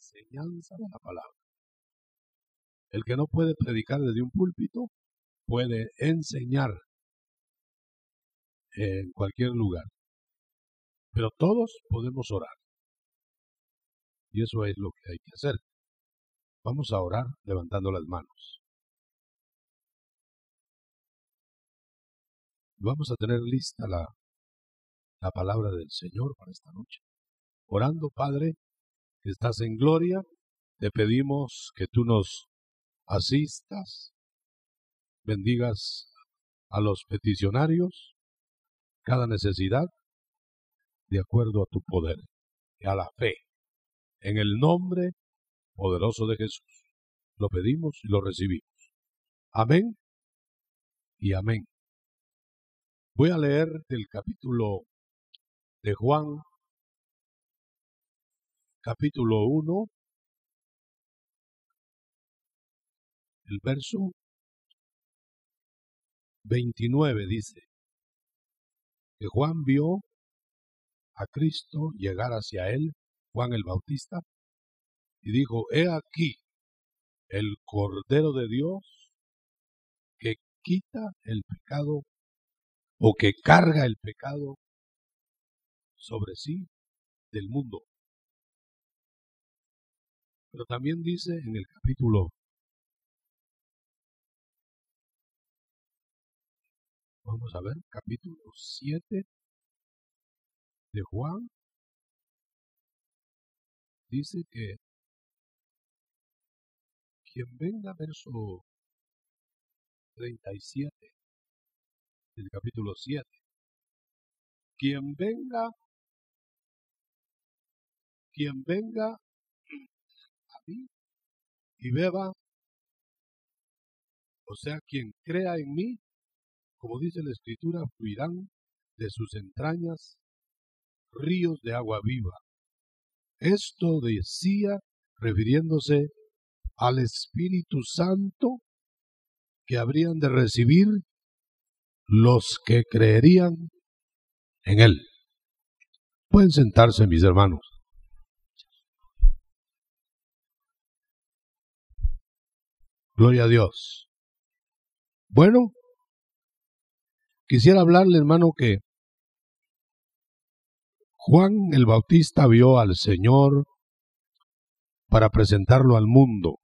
enseñanza de la palabra. El que no puede predicar desde un púlpito, puede enseñar en cualquier lugar. Pero todos podemos orar. Y eso es lo que hay que hacer. Vamos a orar levantando las manos. Vamos a tener lista la palabra del Señor para esta noche. Orando, Padre, que estás en gloria, te pedimos que tú nos asistas, bendigas a los peticionarios, cada necesidad, de acuerdo a tu poder y a la fe. En el nombre poderoso de Jesús, lo pedimos y lo recibimos. Amén y amén. Voy a leer del capítulo de Juan, capítulo 1, el verso 29 dice que Juan vio a Cristo llegar hacia él, Juan el Bautista, y dijo: he aquí el Cordero de Dios que quita el pecado o que carga el pecado sobre sí del mundo. Pero también dice en el capítulo, vamos a ver, capítulo 7 de Juan, dice que quien venga, verso 37 del capítulo 7, quien venga a mí y beba, o sea, quien crea en mí, como dice la Escritura, fluirán de sus entrañas ríos de agua viva. Esto decía refiriéndose al Espíritu Santo que habrían de recibir los que creerían en Él. Pueden sentarse, mis hermanos. Gloria a Dios. Bueno, quisiera hablarle, hermano, que Juan el Bautista vio al Señor para presentarlo al mundo.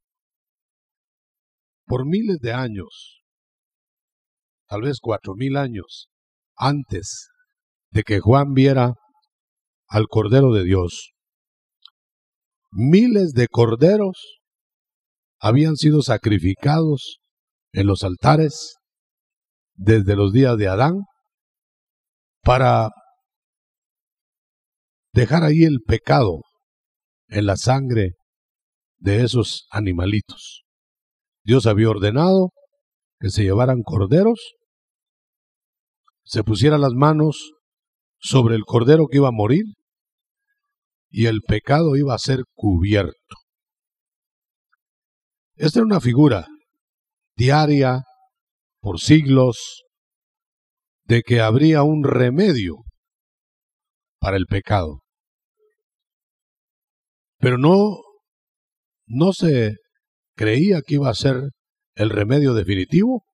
Por miles de años, tal vez 4000 años antes de que Juan viera al Cordero de Dios, miles de corderos habían sido sacrificados en los altares desde los días de Adán para dejar ahí el pecado en la sangre de esos animalitos. Dios había ordenado que se llevaran corderos, se pusieran las manos sobre el cordero que iba a morir y el pecado iba a ser cubierto. Esta era una figura diaria por siglos de que habría un remedio para el pecado. Pero no se creía que iba a ser el remedio definitivo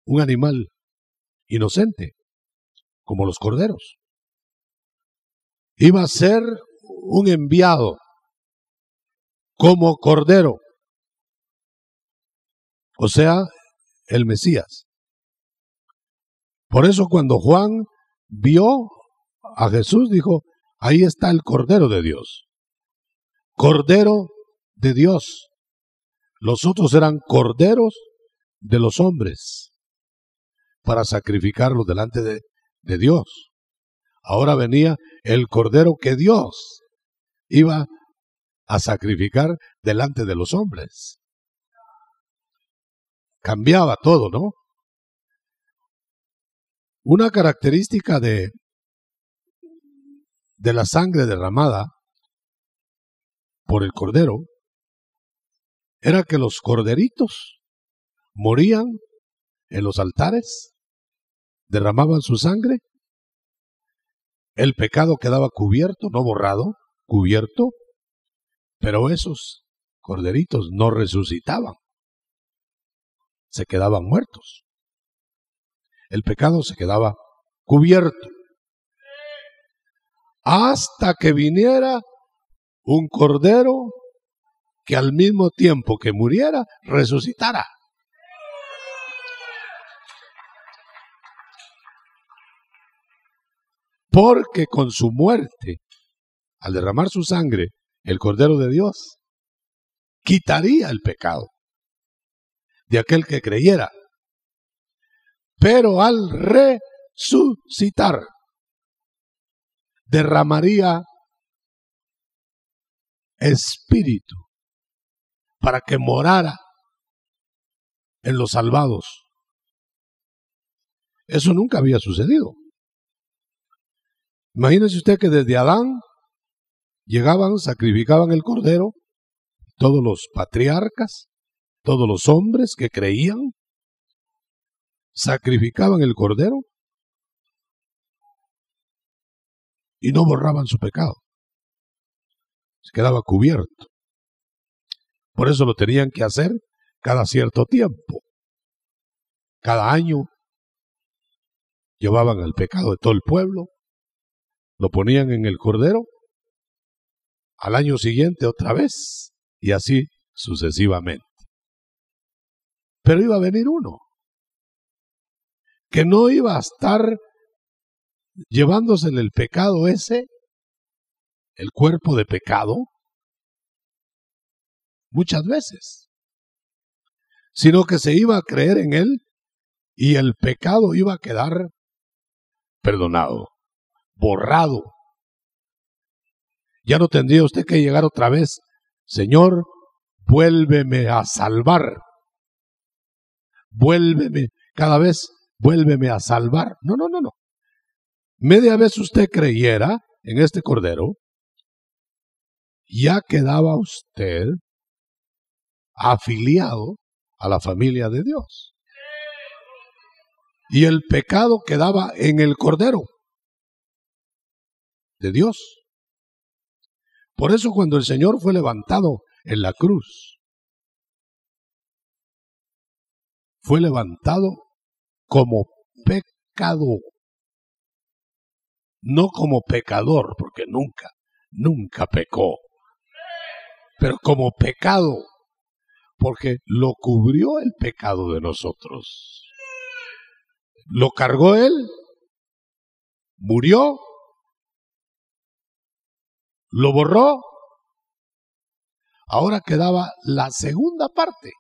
un animal inocente, como los corderos. Iba a ser un enviado como cordero, o sea, el Mesías. Por eso cuando Juan vio a Jesús, dijo: ahí está el Cordero de Dios. Cordero de Dios. Los otros eran corderos de los hombres para sacrificarlos delante de Dios. Ahora venía el Cordero que Dios iba a sacrificar delante de los hombres. Cambiaba todo, ¿no? Una característica de la sangre derramada por el Cordero era que los corderitos morían en los altares, derramaban su sangre, el pecado quedaba cubierto, no borrado, cubierto, pero esos corderitos no resucitaban, se quedaban muertos. El pecado se quedaba cubierto hasta que viniera un cordero que al mismo tiempo que muriera, resucitara. Porque con su muerte, al derramar su sangre, el Cordero de Dios quitaría el pecado de aquel que creyera. Pero al resucitar, derramaría espíritu para que morara en los salvados. Eso nunca había sucedido. Imagínese usted que desde Adán llegaban, sacrificaban el cordero, todos los patriarcas, todos los hombres que creían, sacrificaban el cordero y no borraban su pecado. Se quedaba cubierto. Por eso lo tenían que hacer cada cierto tiempo. Cada año llevaban el pecado de todo el pueblo, lo ponían en el cordero, al año siguiente otra vez, y así sucesivamente. Pero iba a venir uno que no iba a estar llevándosele el pecado ese, el cuerpo de pecado, muchas veces, sino que se iba a creer en él y el pecado iba a quedar perdonado, borrado. Ya no tendría usted que llegar otra vez, Señor, vuélveme a salvar, vuélveme, cada vez vuélveme a salvar. No. Media vez usted creyera en este cordero, ya quedaba usted afiliado a la familia de Dios. Y el pecado quedaba en el cordero de Dios. Por eso cuando el Señor fue levantado en la cruz, fue levantado como pecado, no como pecador, porque nunca pecó, pero como pecado, porque lo cubrió el pecado de nosotros. Lo cargó él, murió, lo borró. Ahora quedaba la segunda parte,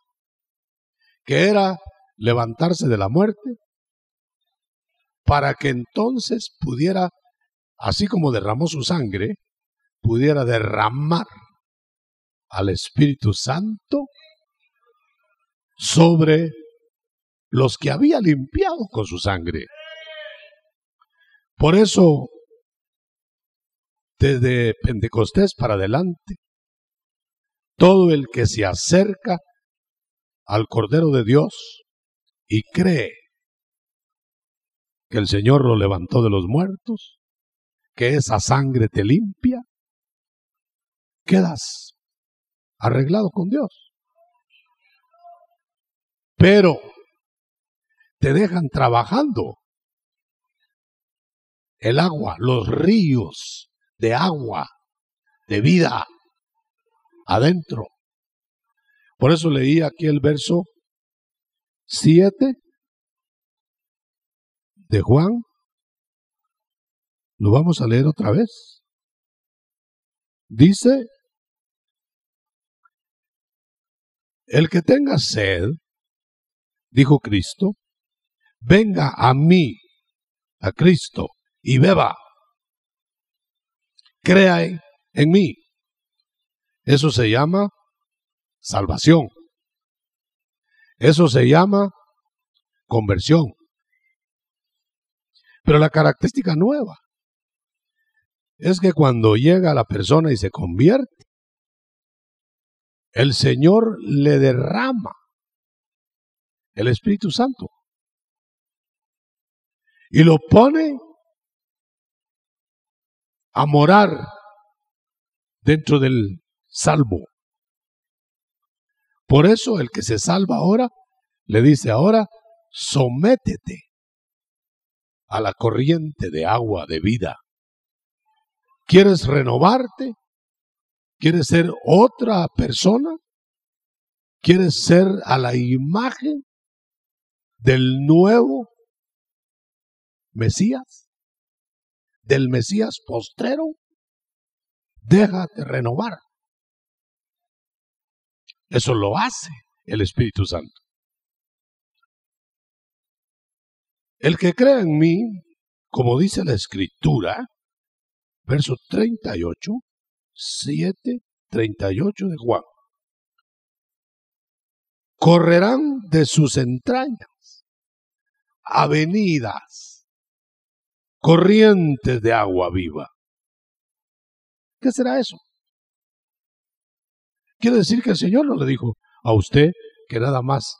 que era levantarse de la muerte, para que entonces pudiera, así como derramó su sangre, pudiera derramar al Espíritu Santo sobre los que había limpiado con su sangre. Por eso, desde Pentecostés para adelante, todo el que se acerca al Cordero de Dios y cree que el Señor lo levantó de los muertos, que esa sangre te limpia, quedas arreglado con Dios. Pero te dejan trabajando el agua, los ríos de agua, de vida, adentro. Por eso leí aquí el verso 7 de Juan. Lo vamos a leer otra vez. Dice: el que tenga sed, dijo Cristo, venga a mí, a Cristo, y beba. Crea en mí. Eso se llama salvación. Eso se llama conversión. Pero la característica nueva es que cuando llega la persona y se convierte, el Señor le derrama el Espíritu Santo y lo pone a morar dentro del salvo. Por eso el que se salva ahora, le dice ahora, sométete a la corriente de agua de vida. ¿Quieres renovarte? ¿Quieres ser otra persona? ¿Quieres ser a la imagen del nuevo Mesías? ¿Del Mesías postrero? Déjate renovar. Eso lo hace el Espíritu Santo. El que cree en mí, como dice la Escritura, verso 38, 7, 38 de Juan, correrán de sus entrañas avenidas, corrientes de agua viva. ¿Qué será eso? Quiere decir que el Señor no le dijo a usted que nada más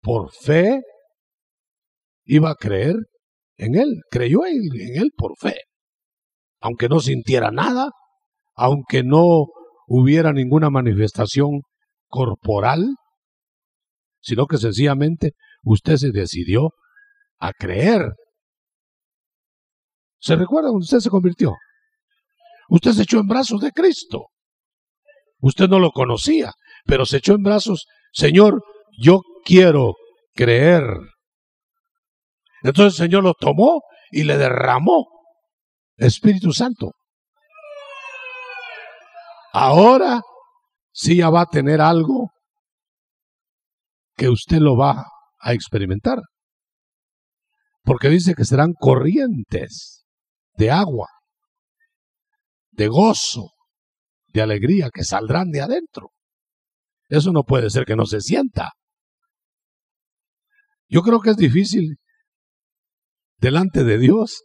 por fe iba a creer en Él. Creyó en Él por fe. Aunque no sintiera nada, aunque no hubiera ninguna manifestación corporal, sino que sencillamente usted se decidió a creer. ¿Se recuerda cuando usted se convirtió? Usted se echó en brazos de Cristo. Usted no lo conocía, pero se echó en brazos. Señor, yo quiero creer. Entonces el Señor lo tomó y le derramó Espíritu Santo. Ahora sí ya va a tener algo que usted lo va a experimentar. Porque dice que serán corrientes de agua, de gozo, de alegría, que saldrán de adentro. Eso no puede ser que no se sienta. Yo creo que es difícil delante de Dios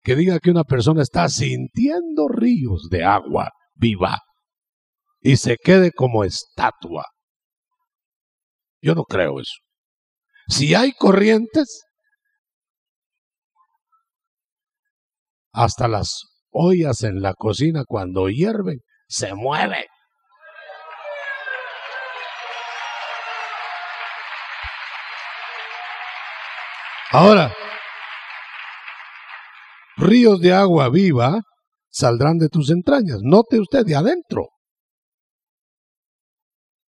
que diga que una persona está sintiendo ríos de agua viva y se quede como estatua. Yo no creo eso. Si hay corrientes, hasta las ollas en la cocina cuando hierven, se mueven. Ahora, ríos de agua viva saldrán de tus entrañas. Note usted de adentro.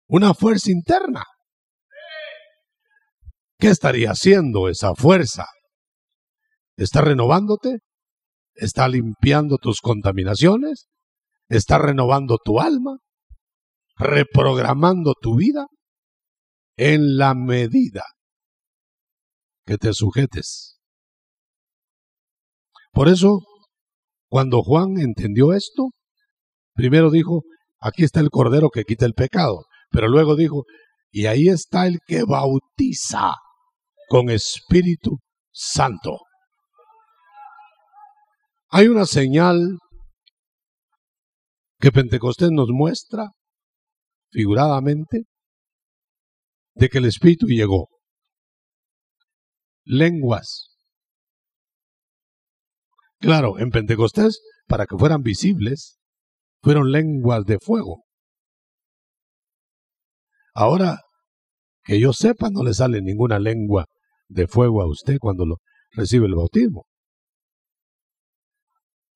Una fuerza interna. ¿Qué estaría haciendo esa fuerza? ¿Está renovándote? ¿Está limpiando tus contaminaciones? ¿Está renovando tu alma? ¿Reprogramando tu vida? En la medida que te sujetes. Por eso, cuando Juan entendió esto, primero dijo, aquí está el Cordero que quita el pecado. Pero luego dijo, y ahí está el que bautiza con Espíritu Santo. Hay una señal que Pentecostés nos muestra figuradamente de que el Espíritu llegó. Lenguas. Claro, en Pentecostés, para que fueran visibles, fueron lenguas de fuego. Ahora, que yo sepa, no le sale ninguna lengua de fuego a usted cuando lo recibe el bautismo.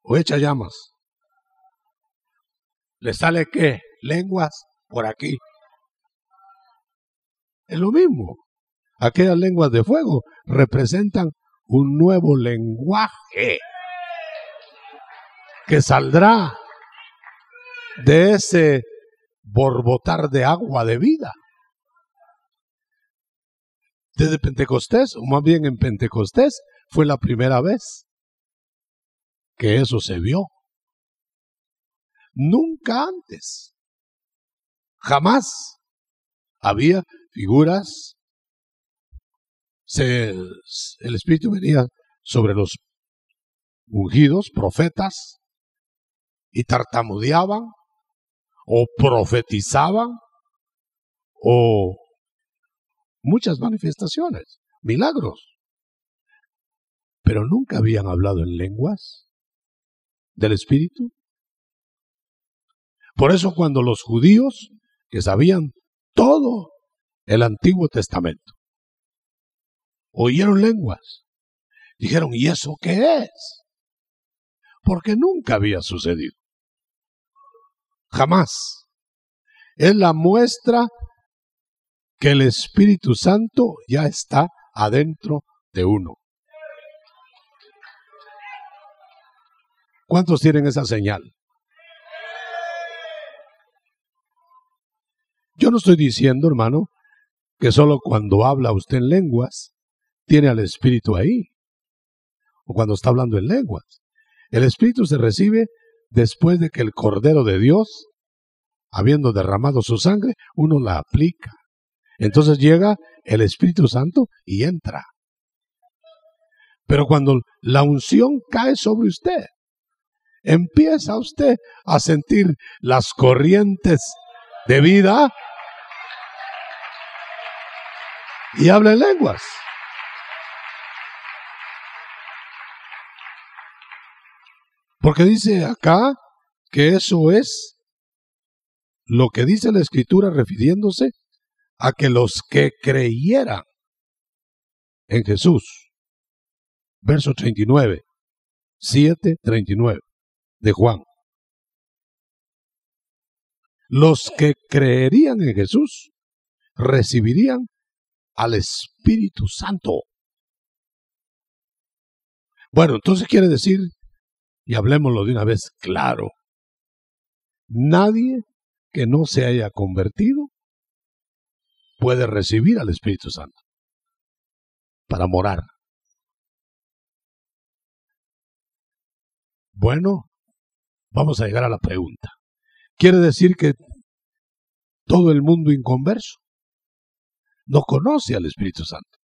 O echa llamas. ¿Le sale qué? Lenguas por aquí. Es lo mismo. Aquellas lenguas de fuego representan un nuevo lenguaje que saldrá de ese borbotar de agua de vida. Desde Pentecostés, o más bien en Pentecostés, fue la primera vez que eso se vio. Nunca antes. Jamás había figuras. El Espíritu venía sobre los ungidos, profetas, y tartamudeaban, o profetizaban, o muchas manifestaciones, milagros. Pero nunca habían hablado en lenguas del Espíritu. Por eso cuando los judíos, que sabían todo el Antiguo Testamento, oyeron lenguas, dijeron, ¿y eso qué es? Porque nunca había sucedido. Jamás. Es la muestra que el Espíritu Santo ya está adentro de uno. ¿Cuántos tienen esa señal? Yo no estoy diciendo, hermano, que solo cuando habla usted en lenguas, tiene al Espíritu ahí. O cuando está hablando en lenguas. El Espíritu se recibe después de que el Cordero de Dios, habiendo derramado su sangre, uno la aplica. Entonces llega el Espíritu Santo y entra. Pero cuando la unción cae sobre usted, empieza usted a sentir las corrientes de vida y habla en lenguas. Porque dice acá que eso es lo que dice la Escritura refiriéndose a que los que creyeran en Jesús, verso 39, 7:39 de Juan, los que creerían en Jesús recibirían al Espíritu Santo. Bueno, entonces quiere decir, y hablémoslo de una vez claro, nadie que no se haya convertido puede recibir al Espíritu Santo para morar. Bueno, vamos a llegar a la pregunta. ¿Quiere decir que todo el mundo inconverso no conoce al Espíritu Santo?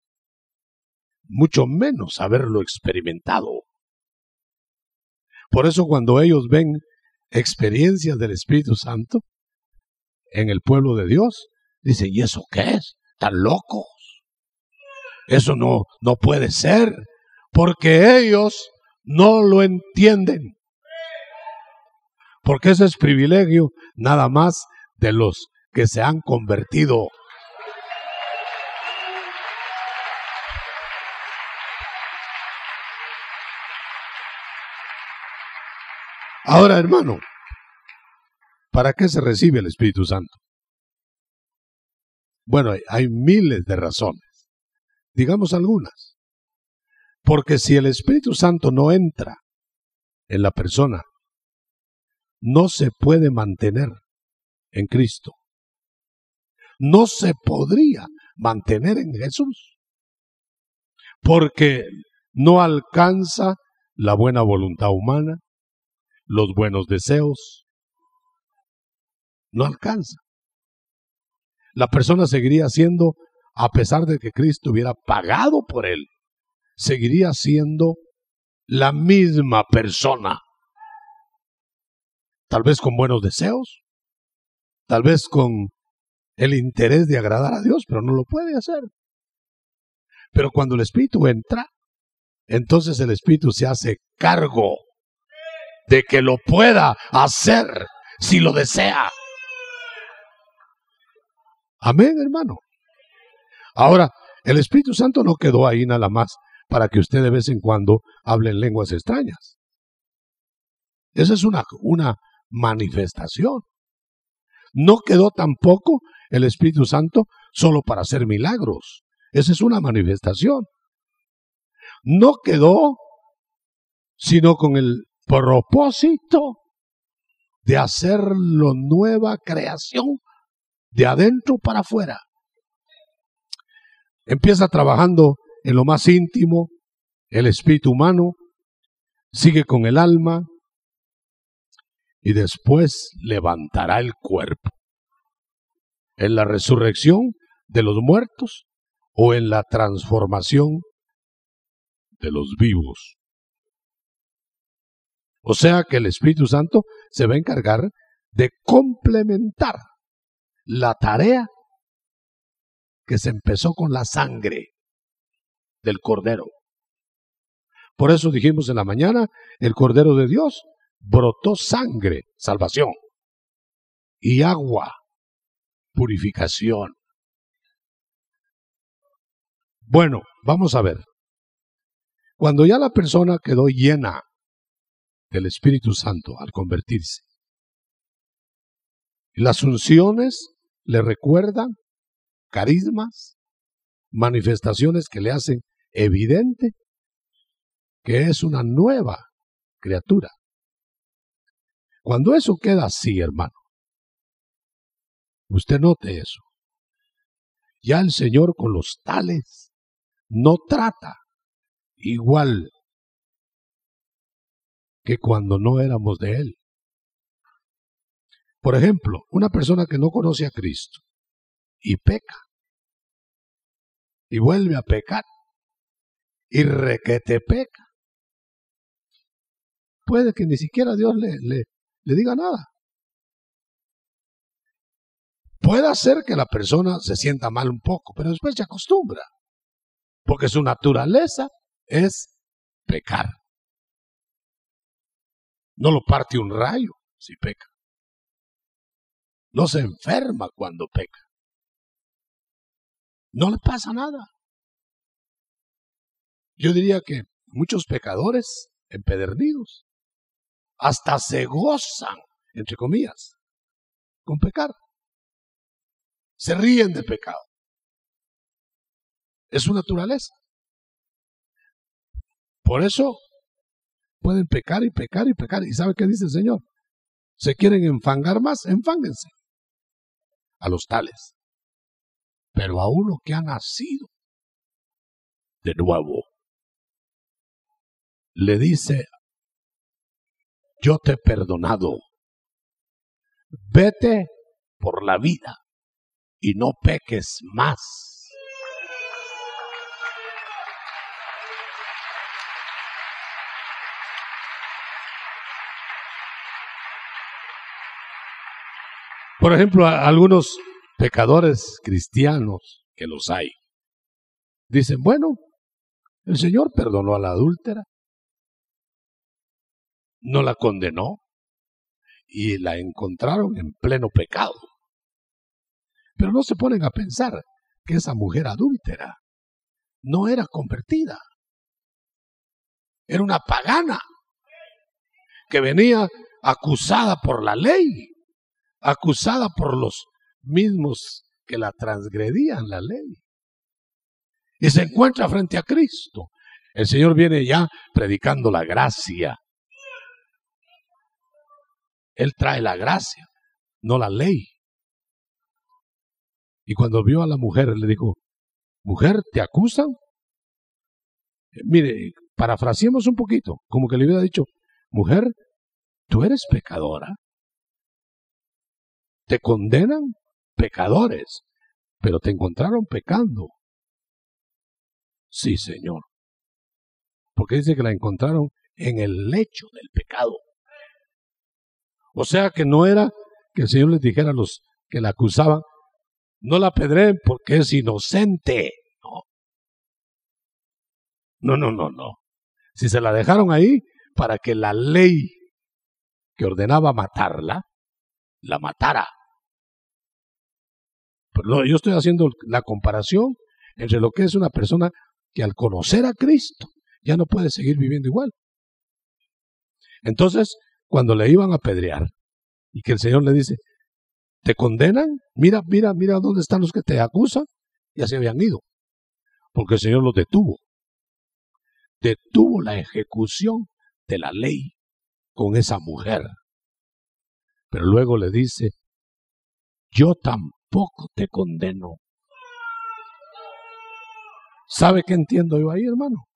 Mucho menos haberlo experimentado. Por eso cuando ellos ven experiencias del Espíritu Santo en el pueblo de Dios, dicen, ¿y eso qué es? ¿Están locos? Eso no puede ser, porque ellos no lo entienden. Porque ese es privilegio nada más de los que se han convertido. Ahora, hermano, ¿para qué se recibe el Espíritu Santo? Bueno, hay miles de razones. Digamos algunas. Porque si el Espíritu Santo no entra en la persona, no se puede mantener en Cristo. No se podría mantener en Jesús. Porque no alcanza la buena voluntad humana, los buenos deseos. No alcanza. La persona seguiría siendo, a pesar de que Cristo hubiera pagado por él, seguiría siendo la misma persona. Tal vez con buenos deseos, tal vez con el interés de agradar a Dios, pero no lo puede hacer. Pero cuando el Espíritu entra, entonces el Espíritu se hace cargo de que lo pueda hacer si lo desea. Amén, hermano. Ahora, el Espíritu Santo no quedó ahí nada más para que usted de vez en cuando hable en lenguas extrañas. Esa es una manifestación. No quedó tampoco el Espíritu Santo solo para hacer milagros. Esa es una manifestación. No quedó sino con el propósito de hacerlo nueva creación de adentro para afuera. Empieza trabajando en lo más íntimo, el espíritu humano, sigue con el alma y después levantará el cuerpo. En la resurrección de los muertos o en la transformación de los vivos. O sea que el Espíritu Santo se va a encargar de complementar la tarea que se empezó con la sangre del Cordero. Por eso dijimos en la mañana, el Cordero de Dios brotó sangre, salvación. y agua, purificación. Bueno, vamos a ver. Cuando ya la persona quedó llena del Espíritu Santo al convertirse, las unciones le recuerdan carismas, manifestaciones que le hacen evidente que es una nueva criatura. Cuando eso queda así, hermano, usted note eso. Ya el Señor con los tales no trata igual que cuando no éramos de Él. Por ejemplo, una persona que no conoce a Cristo y peca y vuelve a pecar y requete peca, puede que ni siquiera Dios le diga nada. Puede hacer que la persona se sienta mal un poco, pero después se acostumbra, porque su naturaleza es pecar. No lo parte un rayo si peca. No se enferma cuando peca. No le pasa nada. Yo diría que muchos pecadores empedernidos hasta se gozan, entre comillas, con pecar. Se ríen de pecado. Es su naturaleza. Por eso pueden pecar y pecar y pecar. ¿Y sabe qué dice el Señor? ¿Se quieren enfangar más? Enfánguense a los tales. Pero a uno que ha nacido de nuevo, le dice: yo te he perdonado. Vete por la vida y no peques más. Por ejemplo, algunos pecadores cristianos, que los hay, dicen: bueno, el Señor perdonó a la adúltera, no la condenó y la encontraron en pleno pecado. Pero no se ponen a pensar que esa mujer adúltera no era convertida. Era una pagana que venía acusada por la ley, acusada por los mismos que la transgredían la ley. Y se encuentra frente a Cristo. El Señor viene ya predicando la gracia. Él trae la gracia, no la ley. Y cuando vio a la mujer, le dijo: mujer, ¿te acusan? Mire, parafraseemos un poquito, como que le hubiera dicho: mujer, tú eres pecadora. Te condenan pecadores, pero te encontraron pecando. Sí, Señor. Porque dice que la encontraron en el lecho del pecado. O sea que no era que el Señor les dijera a los que la acusaban: no la apedreen porque es inocente. No. Si se la dejaron ahí para que la ley que ordenaba matarla, la matara. Pero no, yo estoy haciendo la comparación entre lo que es una persona que al conocer a Cristo ya no puede seguir viviendo igual. Entonces, cuando le iban a apedrear y que el Señor le dice: ¿te condenan? Mira dónde están los que te acusan. Ya se habían ido, porque el Señor los detuvo. Detuvo la ejecución de la ley con esa mujer. Pero luego le dice: yo tampoco te condeno. ¿Sabe qué entiendo yo ahí, hermano?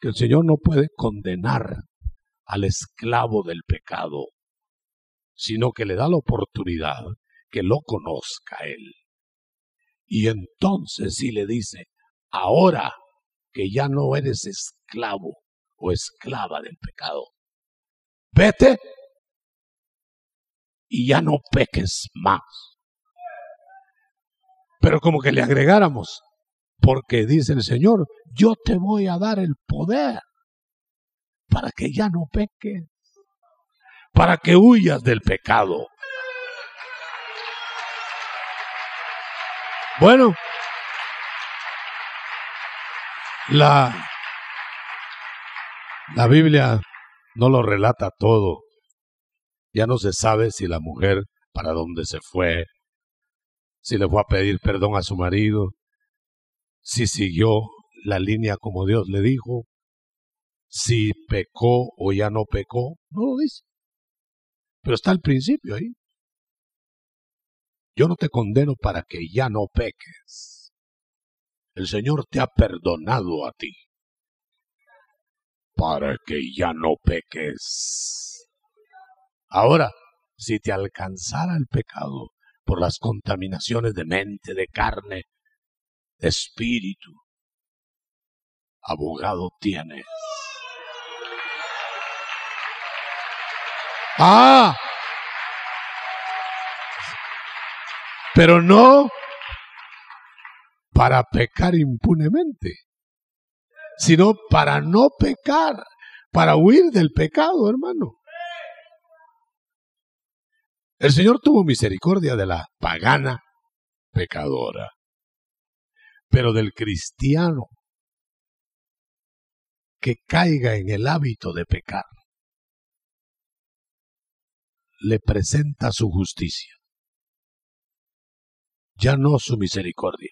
Que el Señor no puede condenar al esclavo del pecado, sino que le da la oportunidad que lo conozca a él. Y entonces sí le dice: ahora que ya no eres esclavo o esclava del pecado, vete y ya no peques más. Pero como que le agregáramos: porque dice el Señor, yo te voy a dar el poder para que ya no peques, para que huyas del pecado. Bueno, la Biblia no lo relata todo. Ya no se sabe si la mujer para dónde se fue, si le fue a pedir perdón a su marido, si siguió la línea como Dios le dijo, si pecó o ya no pecó, no lo dice. Pero está al principio ahí. Yo no te condeno para que ya no peques. El Señor te ha perdonado a ti para que ya no peques. Ahora, si te alcanzara el pecado por las contaminaciones de mente, de carne, de espíritu, abogado tienes. Pero no para pecar impunemente, sino para no pecar, para huir del pecado, hermano. El Señor tuvo misericordia de la pagana pecadora, pero del cristiano que caiga en el hábito de pecar, le presenta su justicia, ya no su misericordia,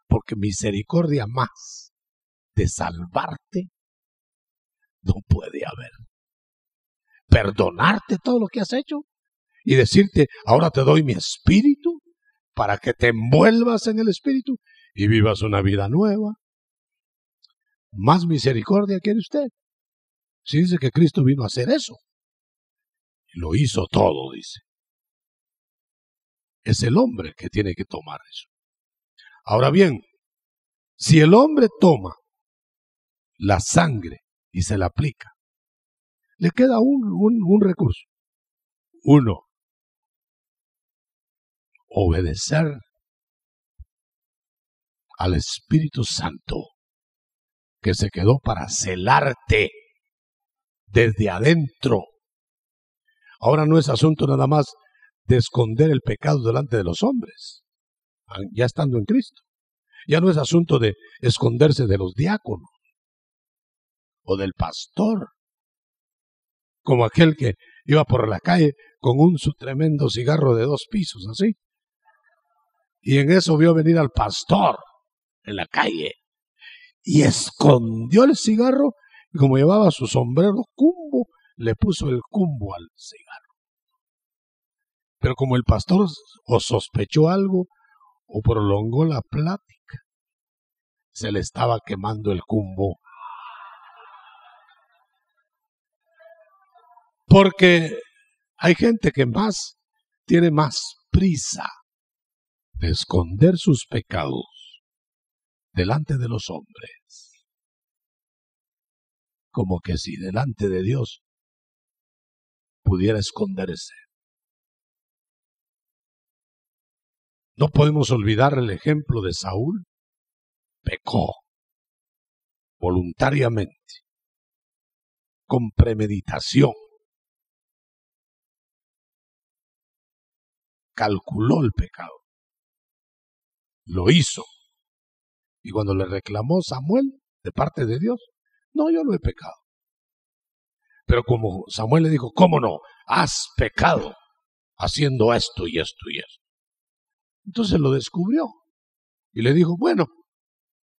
porque misericordia más de salvarte no puede haber. Perdonarte todo lo que has hecho y decirte, ahora te doy mi espíritu para que te envuelvas en el espíritu y vivas una vida nueva. Más misericordia quiere usted. Si dice que Cristo vino a hacer eso, lo hizo todo, dice. Es el hombre que tiene que tomar eso. Ahora bien, si el hombre toma la sangre y se la aplica, le queda un recurso. Uno, obedecer al Espíritu Santo que se quedó para celarte desde adentro. Ahora no es asunto nada más de esconder el pecado delante de los hombres, ya estando en Cristo. Ya no es asunto de esconderse de los diáconos o del pastor, como aquel que iba por la calle con su tremendo cigarro de 2 pisos, así. Y en eso vio venir al pastor en la calle y escondió el cigarro y como llevaba su sombrero cumbo, le puso el cumbo al cigarro. Pero como el pastor o sospechó algo o prolongó la plática, se le estaba quemando el cumbo. Porque hay gente que tiene más prisa de esconder sus pecados delante de los hombres, como que si delante de Dios pudiera esconderse. No podemos olvidar el ejemplo de Saúl. Pecó voluntariamente, con premeditación. Calculó el pecado. Lo hizo. Y cuando le reclamó Samuel de parte de Dios, no, yo no he pecado. Pero como Samuel le dijo, ¿cómo no? Has pecado haciendo esto y esto y esto. Entonces lo descubrió y le dijo, bueno,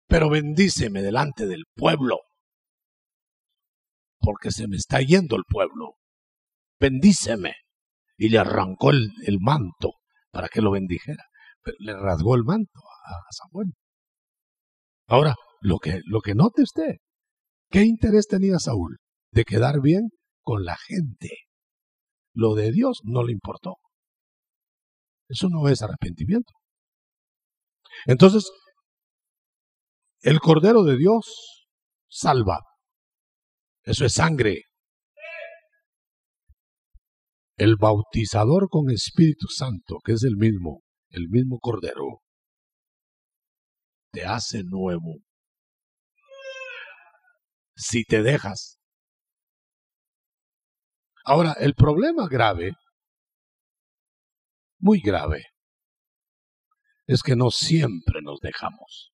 pero bendíceme delante del pueblo, porque se me está yendo el pueblo. Bendíceme. Y le arrancó el manto para que lo bendijera. Pero le rasgó el manto a Samuel. Ahora, lo que note usted, ¿qué interés tenía Saúl? De quedar bien con la gente. Lo de Dios no le importó. Eso no es arrepentimiento. Entonces, el Cordero de Dios salva. Eso es sangre. El bautizador con Espíritu Santo, que es el mismo Cordero, te hace nuevo. Si te dejas. Ahora, el problema grave, muy grave, es que no siempre nos dejamos.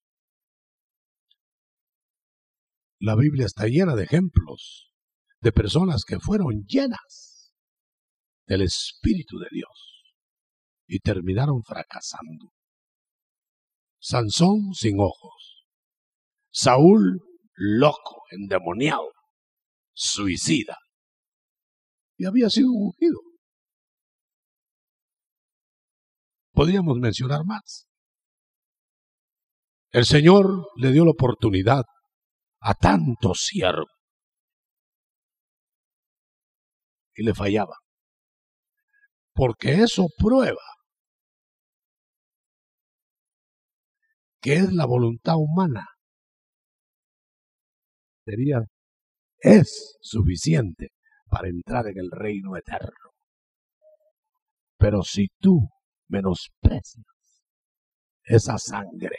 La Biblia está llena de ejemplos de personas que fueron llenas del Espíritu de Dios y terminaron fracasando. Sansón sin ojos, Saúl loco, endemoniado, suicida, y había sido ungido. Podríamos mencionar más. El Señor le dio la oportunidad a tantos siervos y le fallaba, porque eso prueba que es la voluntad humana. Es suficiente para entrar en el reino eterno. Pero si tú menosprecias esa sangre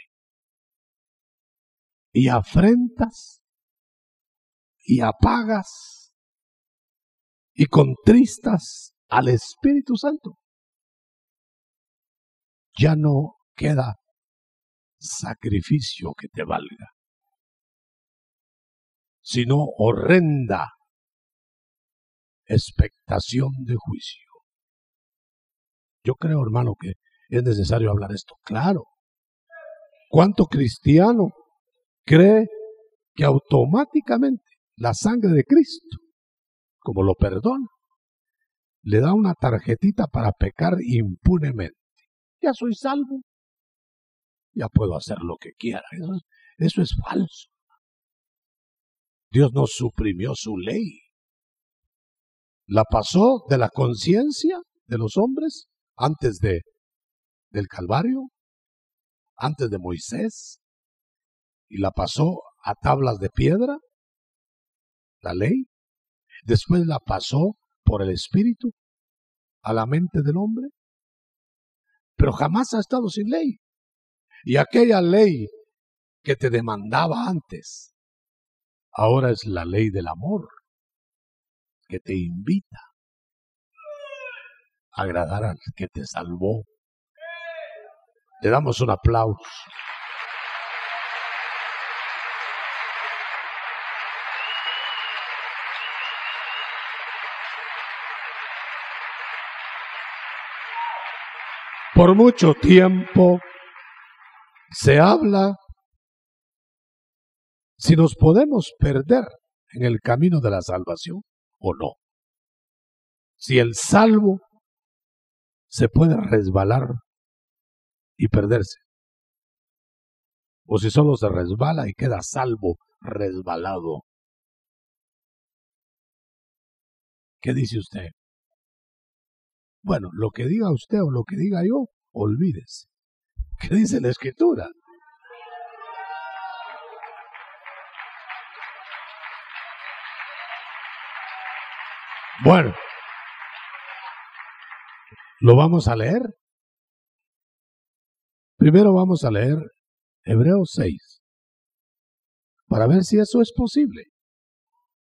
y afrentas y apagas y contristas al Espíritu Santo, ya no queda sacrificio que te valga, sino horrenda expectación de juicio. Yo creo, hermano, que es necesario hablar esto claro. ¿Cuánto cristiano cree que automáticamente la sangre de Cristo, como lo perdona, le da una tarjetita para pecar impunemente? Ya soy salvo, ya puedo hacer lo que quiera. Eso es falso. Dios no suprimió su ley. La pasó de la conciencia de los hombres antes del Calvario, antes de Moisés, y la pasó a tablas de piedra, la ley. Después la pasó por el Espíritu a la mente del hombre, pero jamás ha estado sin ley. Y aquella ley que te demandaba antes, ahora es la ley del amor, que te invita a agradar al que te salvó. Le damos un aplauso. Por mucho tiempo se habla si nos podemos perder en el camino de la salvación o no. Si el salvo se puede resbalar y perderse, o si solo se resbala y queda salvo resbalado. ¿Qué dice usted? Bueno, lo que diga usted o lo que diga yo, olvídese. ¿Qué dice la Escritura? Bueno, lo vamos a leer. Primero vamos a leer Hebreos 6, para ver si eso es posible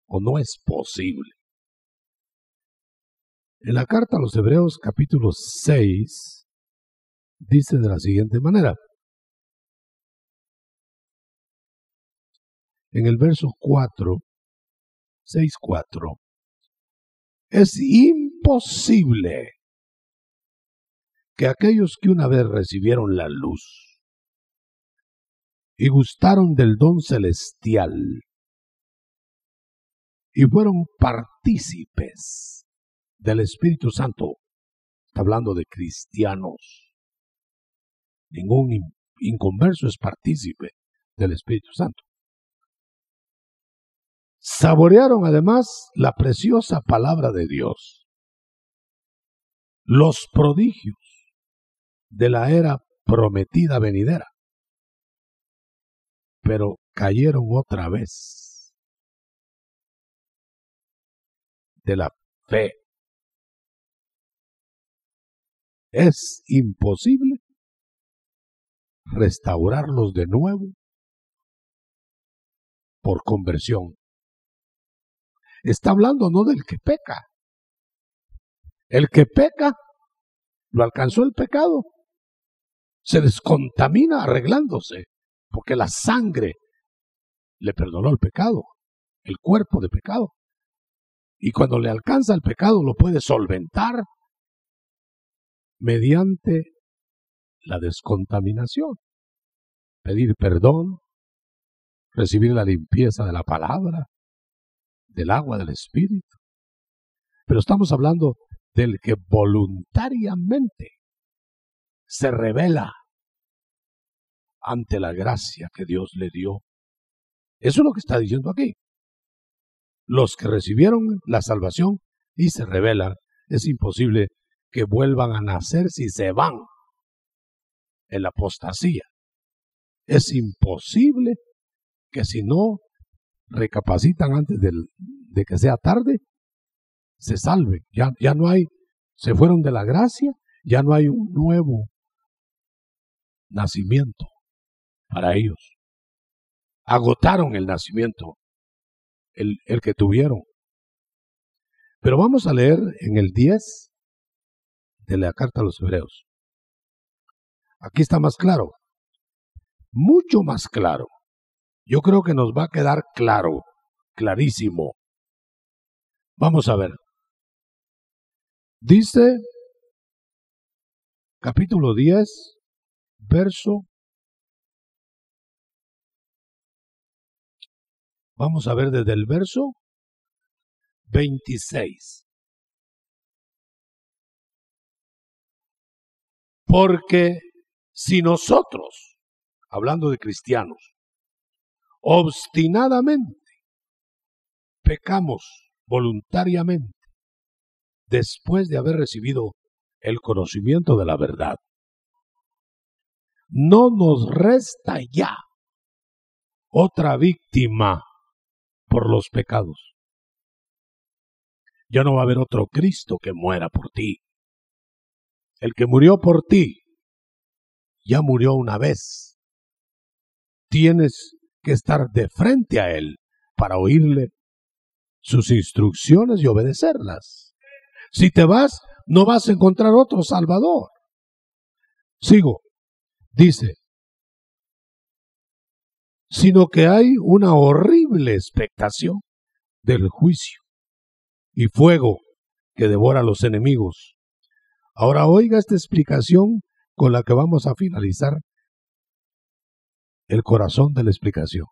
o no es posible. En la carta a los Hebreos capítulo 6 dice de la siguiente manera. En el verso 4, 6:4, es imposible que aquellos que una vez recibieron la luz y gustaron del don celestial y fueron partícipes del Espíritu Santo, está hablando de cristianos, ningún inconverso es partícipe del Espíritu Santo, saborearon además la preciosa palabra de Dios, los prodigios de la era prometida venidera, pero cayeron otra vez de la fe. Es imposible restaurarlos de nuevo por conversión. Está hablando no del que peca. El que peca, lo alcanzó el pecado. se descontamina arreglándose, porque la sangre le perdonó el pecado, el cuerpo de pecado. Y cuando le alcanza el pecado lo puede solventar mediante la descontaminación. Pedir perdón, recibir la limpieza de la palabra, del agua del Espíritu. Pero estamos hablando del que voluntariamente se revela ante la gracia que Dios le dio. Eso es lo que está diciendo aquí. Los que recibieron la salvación y se rebelan, es imposible que vuelvan a nacer si se van en la apostasía. Es imposible que si no recapacitan antes de que sea tarde, se salven. Ya no hay, se fueron de la gracia, ya no hay un nuevo nacimiento para ellos. Agotaron el nacimiento, el que tuvieron. Pero vamos a leer en el 10 de la carta a los Hebreos. Aquí está más claro, mucho más claro. Yo creo que nos va a quedar claro, clarísimo. Vamos a ver. Dice, capítulo 10, verso. Vamos a ver desde el verso 26. Porque si nosotros, hablando de cristianos, obstinadamente pecamos voluntariamente después de haber recibido el conocimiento de la verdad, no nos resta ya otra víctima por los pecados. Ya no va a haber otro Cristo que muera por ti. El que murió por ti ya murió una vez. Tienes que estar de frente a Él para oírle sus instrucciones y obedecerlas. Si te vas, no vas a encontrar otro Salvador. Sigo. Dice, sino que hay una horrible expectación del juicio y fuego que devora a los enemigos. Ahora oiga esta explicación con la que vamos a finalizar el corazón de la explicación.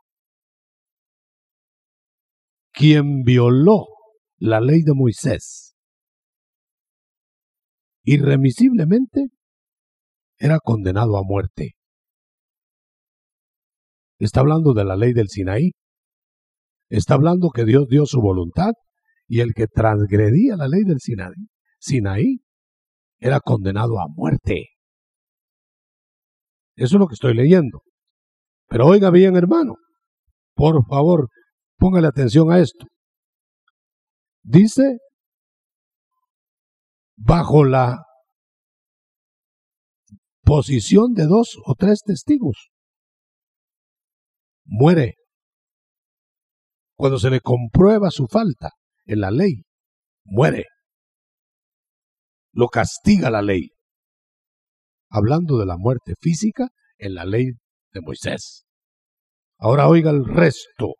Quien violó la ley de Moisés irremisiblemente era condenado a muerte. Está hablando de la ley del Sinaí. Está hablando que Dios dio su voluntad y el que transgredía la ley del Sinaí era condenado a muerte. Eso es lo que estoy leyendo. Pero oiga bien, hermano, por favor, póngale atención a esto. Dice, bajo la posición de 2 o 3 testigos, muere. Cuando se le comprueba su falta en la ley, muere. Lo castiga la ley. Hablando de la muerte física en la ley de Moisés. Ahora oiga el resto.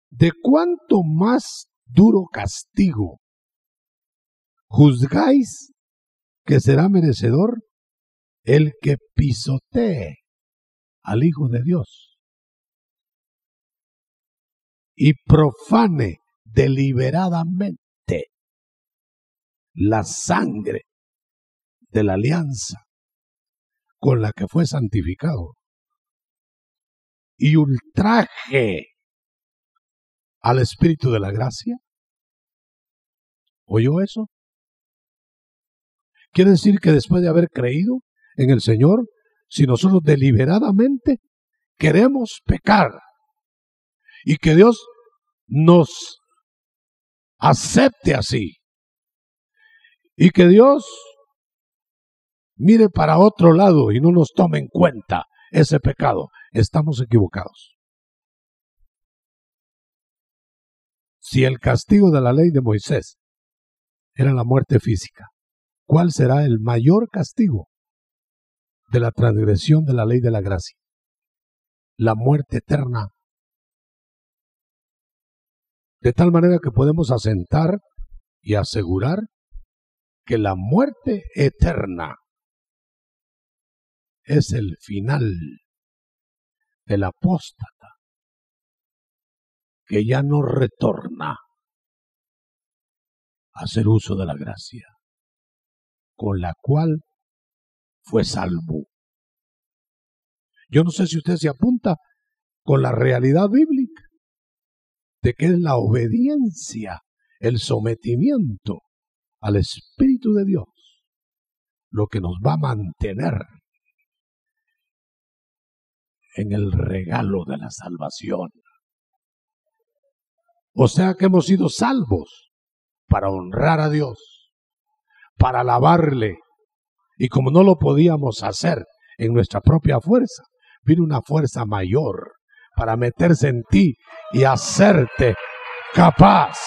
¿De cuánto más duro castigo juzgáis que será merecedor el que pisotee al Hijo de Dios y profane deliberadamente la sangre de la alianza con la que fue santificado y ultraje al Espíritu de la gracia? ¿Oyó eso? Quiere decir que después de haber creído en el Señor, si nosotros deliberadamente queremos pecar y que Dios nos acepte así y que Dios mire para otro lado y no nos tome en cuenta ese pecado, estamos equivocados. Si el castigo de la ley de Moisés era la muerte física, ¿cuál será el mayor castigo de la transgresión de la ley de la gracia, la muerte eterna. De tal manera que podemos asentar y asegurar que la muerte eterna es el final del apóstata, que ya no retorna a hacer uso de la gracia, con la cual fue salvo. Yo no sé si usted se apunta con la realidad bíblica de que es la obediencia, el sometimiento al Espíritu de Dios lo que nos va a mantener en el regalo de la salvación. O sea que hemos sido salvos para honrar a Dios, para alabarle, y como no lo podíamos hacer en nuestra propia fuerza, vino una fuerza mayor para meterse en ti y hacerte capaz.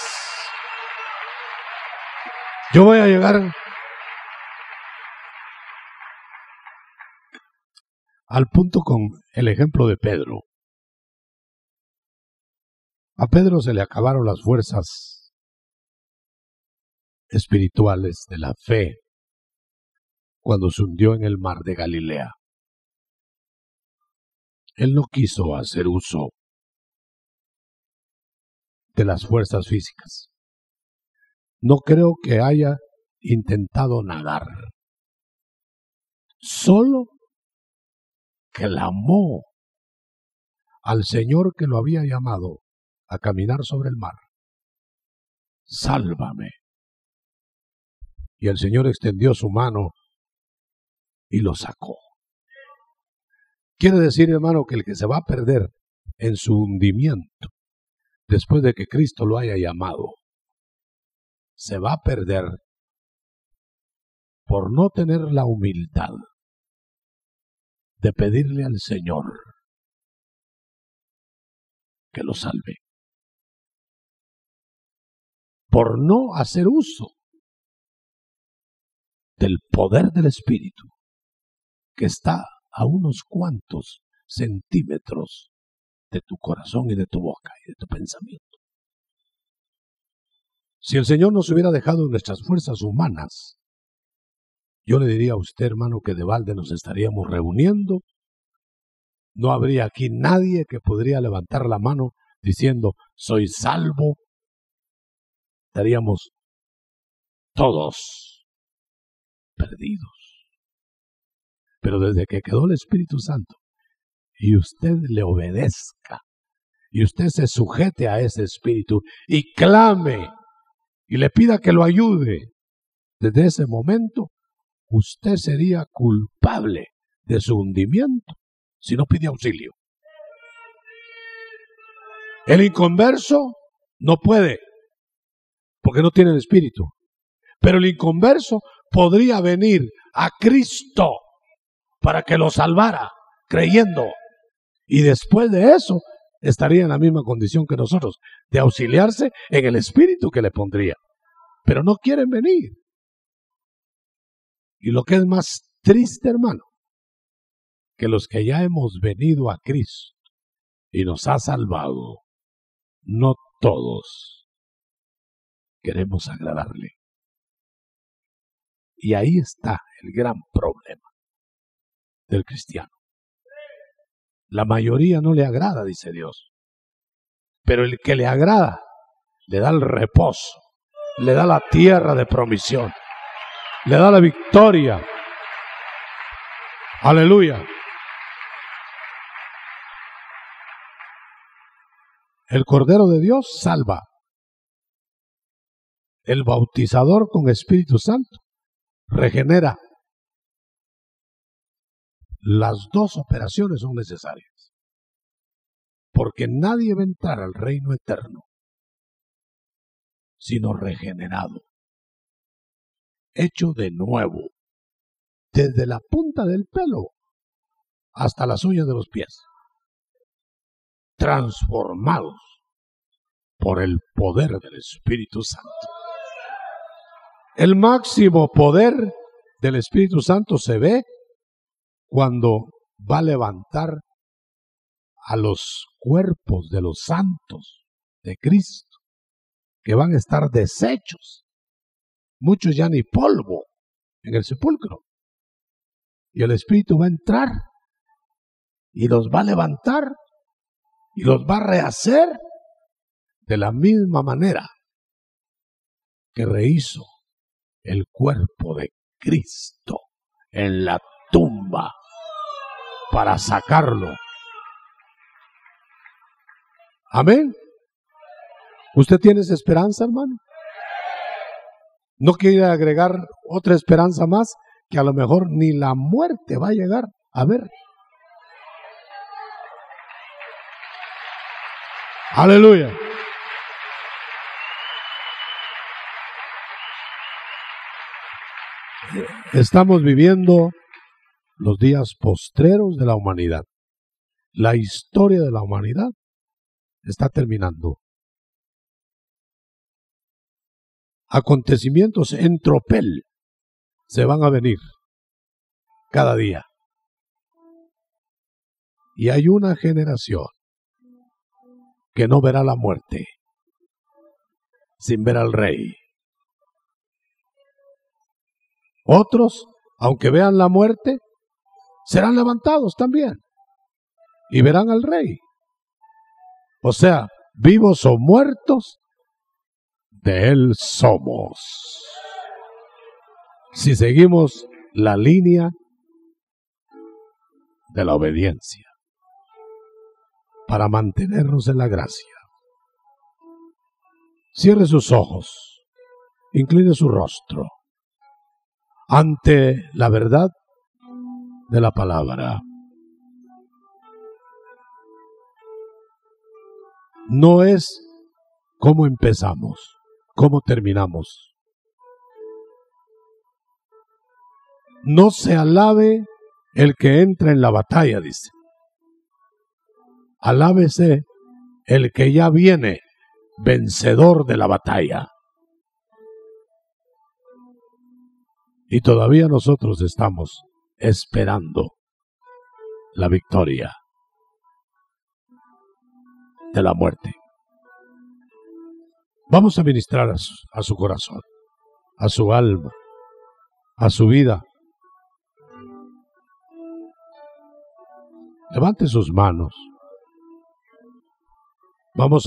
Yo voy a llegar al punto con el ejemplo de Pedro. A Pedro se le acabaron las fuerzas espirituales de la fe cuando se hundió en el mar de Galilea. Él no quiso hacer uso de las fuerzas físicas. No creo que haya intentado nadar. Solo clamó al Señor que lo había llamado a caminar sobre el mar: sálvame. Y el Señor extendió su mano y lo sacó. Quiere decir, hermano, que el que se va a perder en su hundimiento, después de que Cristo lo haya llamado, se va a perder por no tener la humildad de pedirle al Señor que lo salve, por no hacer uso del poder del Espíritu que está a unos cuantos centímetros de tu corazón y de tu boca y de tu pensamiento. Si el Señor nos hubiera dejado en nuestras fuerzas humanas, yo le diría a usted, hermano, que de balde nos estaríamos reuniendo. No habría aquí nadie que podría levantar la mano diciendo: soy salvo. Estaríamos todos perdidos. Pero desde que quedó el Espíritu Santo y usted le obedezca y usted se sujete a ese Espíritu y clame y le pida que lo ayude, desde ese momento usted sería culpable de su hundimiento si no pide auxilio. El inconverso no puede, porque no tiene el Espíritu. Pero el inconverso podría venir a Cristo para que lo salvara, creyendo. Y después de eso, estaría en la misma condición que nosotros, de auxiliarse en el Espíritu que le pondría. Pero no quieren venir. Y lo que es más triste, hermano, que los que ya hemos venido a Cristo y nos ha salvado, no todos queremos agradarle. Y ahí está el gran problema del cristiano. La mayoría no le agrada, dice Dios. Pero el que le agrada, le da el reposo, le da la tierra de promisión, le da la victoria. Aleluya. El Cordero de Dios salva. El bautizador con Espíritu Santo regenera. Las dos operaciones son necesarias, porque nadie va a entrar al reino eterno sino regenerado, hecho de nuevo, desde la punta del pelo hasta las uñas de los pies, transformados por el poder del Espíritu Santo. El máximo poder del Espíritu Santo se ve cuando va a levantar a los cuerpos de los santos de Cristo, que van a estar deshechos, muchos ya ni polvo en el sepulcro. Y el Espíritu va a entrar y los va a levantar y los va a rehacer de la misma manera que rehizo el cuerpo de Cristo en la tumba para sacarlo. Amén. ¿Usted tiene esa esperanza, hermano? ¿No quiere agregar otra esperanza más que a lo mejor ni la muerte va a llegar a ver? Aleluya. Estamos viviendo los días postreros de la humanidad. La historia de la humanidad está terminando. Acontecimientos en tropel se van a venir cada día. Y hay una generación que no verá la muerte sin ver al Rey. Otros, aunque vean la muerte, serán levantados también y verán al Rey. O sea, vivos o muertos, de Él somos. Si seguimos la línea de la obediencia para mantenernos en la gracia. Cierre sus ojos, incline su rostro ante la verdad de la palabra. No es cómo empezamos, cómo terminamos. No se alabe el que entra en la batalla, dice. Alábese el que ya viene vencedor de la batalla. Y todavía nosotros estamos esperando la victoria de la muerte. Vamos a ministrar a su corazón, a su alma, a su vida. Levante sus manos. Vamos a